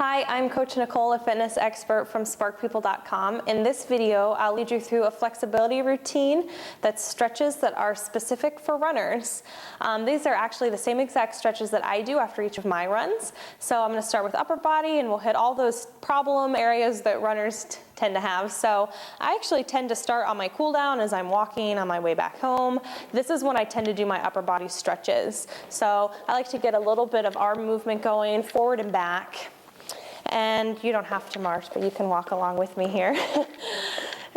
Hi, I'm Coach Nicole, a fitness expert from sparkpeople.com. In this video, I'll lead you through a flexibility routine that's stretches that are specific for runners. These are actually the same exact stretches that I do after each of my runs. So I'm going to start with upper body and we'll hit all those problem areas that runners tend to have. So I actually tend to start on my cool down as I'm walking on my way back home. This is when I tend to do my upper body stretches. So I like to get a little bit of arm movement going forward and back. And you don't have to march, but you can walk along with me here.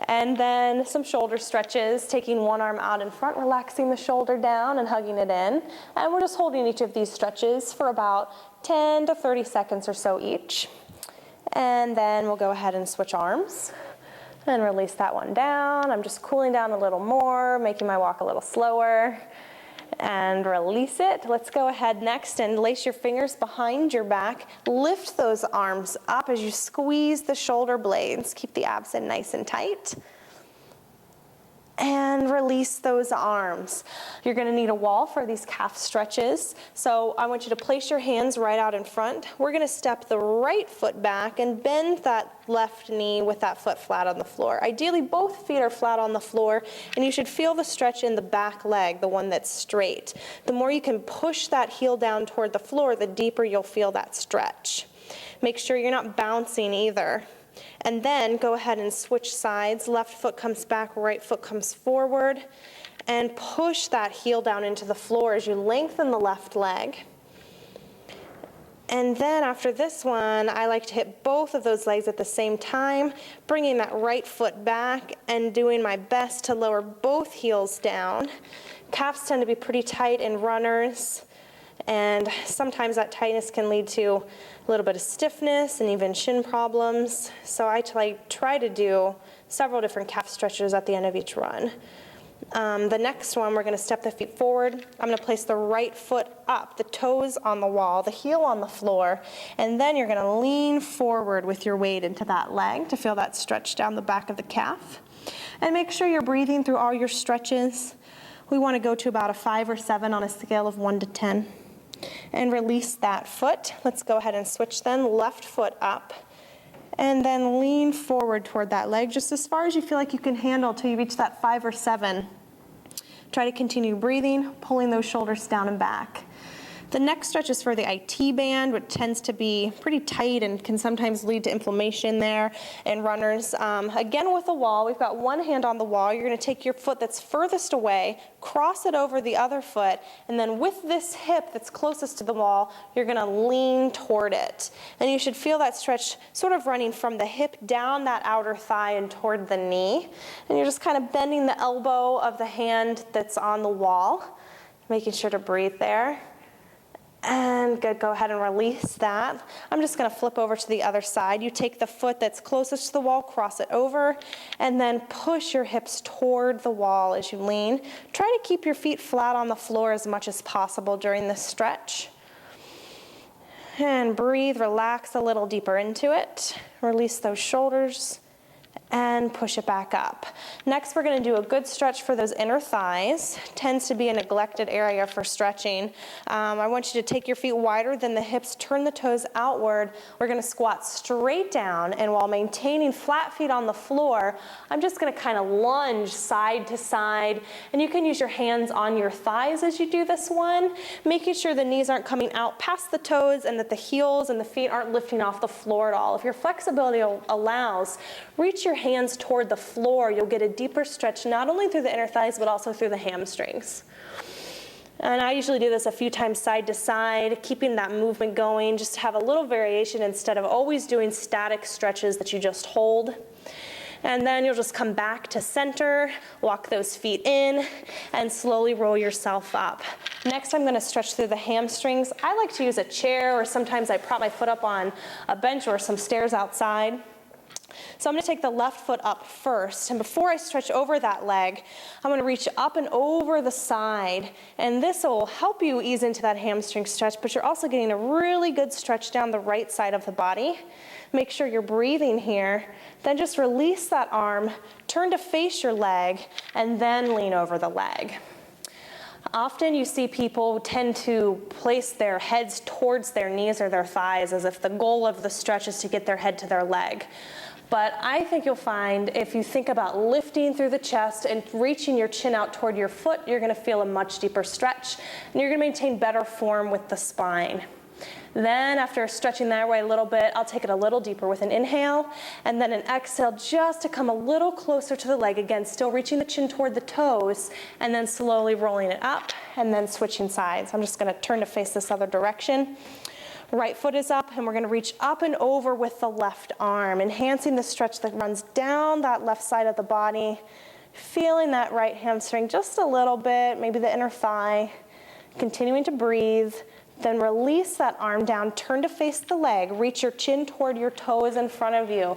And then some shoulder stretches, taking one arm out in front, relaxing the shoulder down and hugging it in. And we're just holding each of these stretches for about 10 to 30 seconds or so each. And then we'll go ahead and switch arms and release that one down. I'm just cooling down a little more, making my walk a little slower. And release it. Let's go ahead next and lace your fingers behind your back. Lift those arms up as you squeeze the shoulder blades. Keep the abs in nice and tight. And release those arms. You're going to need a wall for these calf stretches. So I want you to place your hands right out in front. We're going to step the right foot back and bend that left knee with that foot flat on the floor. Ideally, both feet are flat on the floor, and you should feel the stretch in the back leg, the one that's straight. The more you can push that heel down toward the floor, the deeper you'll feel that stretch. Make sure you're not bouncing either. And then go ahead and switch sides. Left foot comes back, right foot comes forward. And push that heel down into the floor as you lengthen the left leg. And then after this one, I like to hit both of those legs at the same time, bringing that right foot back and doing my best to lower both heels down. Calves tend to be pretty tight in runners, and sometimes that tightness can lead to a little bit of stiffness and even shin problems. So I try to do several different calf stretches at the end of each run. The next one, we're going to step the feet forward. I'm going to place the right foot up, the toes on the wall, the heel on the floor, and then you're going to lean forward with your weight into that leg to feel that stretch down the back of the calf. And make sure you're breathing through all your stretches. We want to go to about a 5 or 7 on a scale of 1 to 10. And release that foot. Let's go ahead and switch then. Left foot up. And then lean forward toward that leg just as far as you feel like you can handle until you reach that 5 or 7. Try to continue breathing, pulling those shoulders down and back. The next stretch is for the IT band, which tends to be pretty tight and can sometimes lead to inflammation there in runners. Again, with the wall, we've got one hand on the wall. You're going to take your foot that's furthest away, cross it over the other foot, and then with this hip that's closest to the wall, you're going to lean toward it. And you should feel that stretch sort of running from the hip down that outer thigh and toward the knee. And you're just kind of bending the elbow of the hand that's on the wall, making sure to breathe there. And good, go ahead and release that. I'm just going to flip over to the other side. You take the foot that's closest to the wall, cross it over, and then push your hips toward the wall as you lean. Try to keep your feet flat on the floor as much as possible during this stretch. And breathe, relax a little deeper into it. Release those shoulders. And push it back up. Next, we're going to do a good stretch for those inner thighs. Tends to be a neglected area for stretching. I want you to take your feet wider than the hips, turn the toes outward. We're going to squat straight down, and while maintaining flat feet on the floor, I'm just going to kind of lunge side to side. And you can use your hands on your thighs as you do this one, making sure the knees aren't coming out past the toes and that the heels and the feet aren't lifting off the floor at all. If your flexibility allows, reach your hands toward the floor. You'll get a deeper stretch not only through the inner thighs but also through the hamstrings. And I usually do this a few times side to side, keeping that movement going, just to have a little variation instead of always doing static stretches that you just hold. And then you'll just come back to center, walk those feet in, and slowly roll yourself up. Next, I'm going to stretch through the hamstrings. I like to use a chair, or sometimes I prop my foot up on a bench or some stairs outside. So I'm going to take the left foot up first, and before I stretch over that leg, I'm going to reach up and over the side, and this will help you ease into that hamstring stretch, but you're also getting a really good stretch down the right side of the body. Make sure you're breathing here. Then just release that arm, turn to face your leg, and then lean over the leg. Often you see people tend to place their heads towards their knees or their thighs as if the goal of the stretch is to get their head to their leg. But I think you'll find if you think about lifting through the chest and reaching your chin out toward your foot, you're going to feel a much deeper stretch, and you're going to maintain better form with the spine. Then after stretching that way a little bit, I'll take it a little deeper with an inhale and then an exhale just to come a little closer to the leg. Again, still reaching the chin toward the toes and then slowly rolling it up and then switching sides. I'm just going to turn to face this other direction. Right foot is up and we're going to reach up and over with the left arm, enhancing the stretch that runs down that left side of the body, feeling that right hamstring just a little bit, maybe the inner thigh, continuing to breathe. Then release that arm down, turn to face the leg, reach your chin toward your toes in front of you.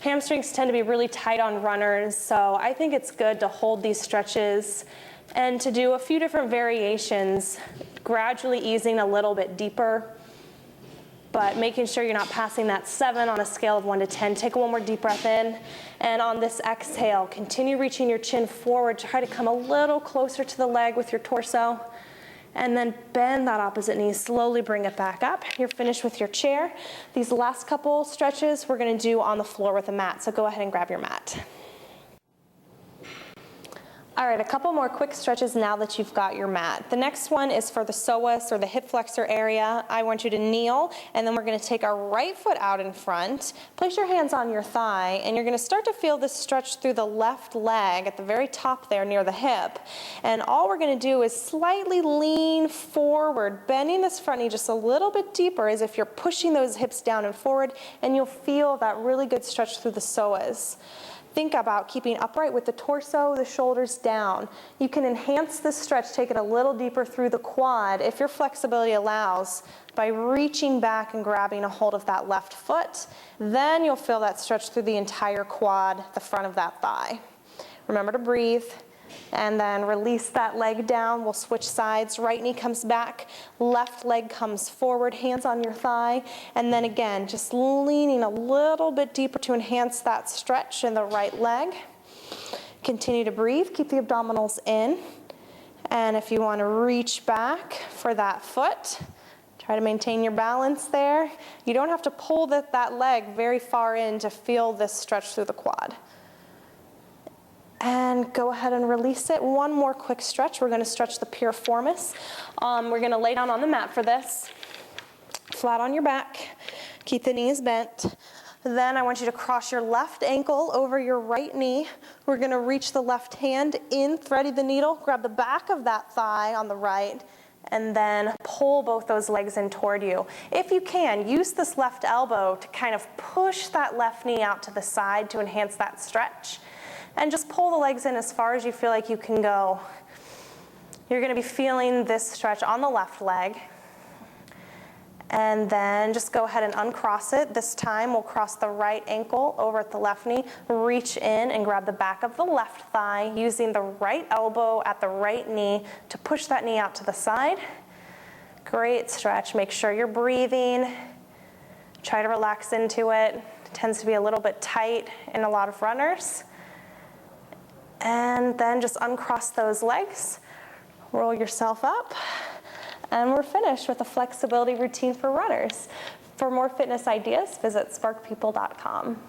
Hamstrings tend to be really tight on runners, so I think it's good to hold these stretches and to do a few different variations, gradually easing a little bit deeper, but making sure you're not passing that 7 on a scale of 1 to 10. Take one more deep breath in, and on this exhale, continue reaching your chin forward. Try to come a little closer to the leg with your torso. And then bend that opposite knee, slowly bring it back up. You're finished with your chair. These last couple stretches we're gonna do on the floor with a mat, so go ahead and grab your mat. All right, a couple more quick stretches now that you've got your mat. The next one is for the psoas or the hip flexor area. I want you to kneel, and then we're gonna take our right foot out in front, place your hands on your thigh, and you're gonna start to feel this stretch through the left leg at the very top there near the hip. And all we're gonna do is slightly lean forward, bending this front knee just a little bit deeper as if you're pushing those hips down and forward, and you'll feel that really good stretch through the psoas. Think about keeping upright with the torso, the shoulders down. You can enhance this stretch, take it a little deeper through the quad if your flexibility allows by reaching back and grabbing a hold of that left foot. Then you'll feel that stretch through the entire quad, the front of that thigh. Remember to breathe. And then release that leg down. We'll switch sides. Right knee comes back, left leg comes forward, hands on your thigh. And then again, just leaning a little bit deeper to enhance that stretch in the right leg. Continue to breathe, keep the abdominals in. And if you want to reach back for that foot, try to maintain your balance there. You don't have to pull that leg very far in to feel this stretch through the quad. And go ahead and release it. One more quick stretch. We're going to stretch the piriformis. We're going to lay down on the mat for this. Flat on your back. Keep the knees bent. Then I want you to cross your left ankle over your right knee. We're going to reach the left hand in, threading the needle, grab the back of that thigh on the right, and then pull both those legs in toward you. If you can, use this left elbow to kind of push that left knee out to the side to enhance that stretch. And just pull the legs in as far as you feel like you can go. You're going to be feeling this stretch on the left leg. And then just go ahead and uncross it. This time we'll cross the right ankle over at the left knee, reach in and grab the back of the left thigh using the right elbow at the right knee to push that knee out to the side. Great stretch. Make sure you're breathing. Try to relax into it. It tends to be a little bit tight in a lot of runners. And then just uncross those legs, roll yourself up, and we're finished with a flexibility routine for runners. For more fitness ideas, visit sparkpeople.com.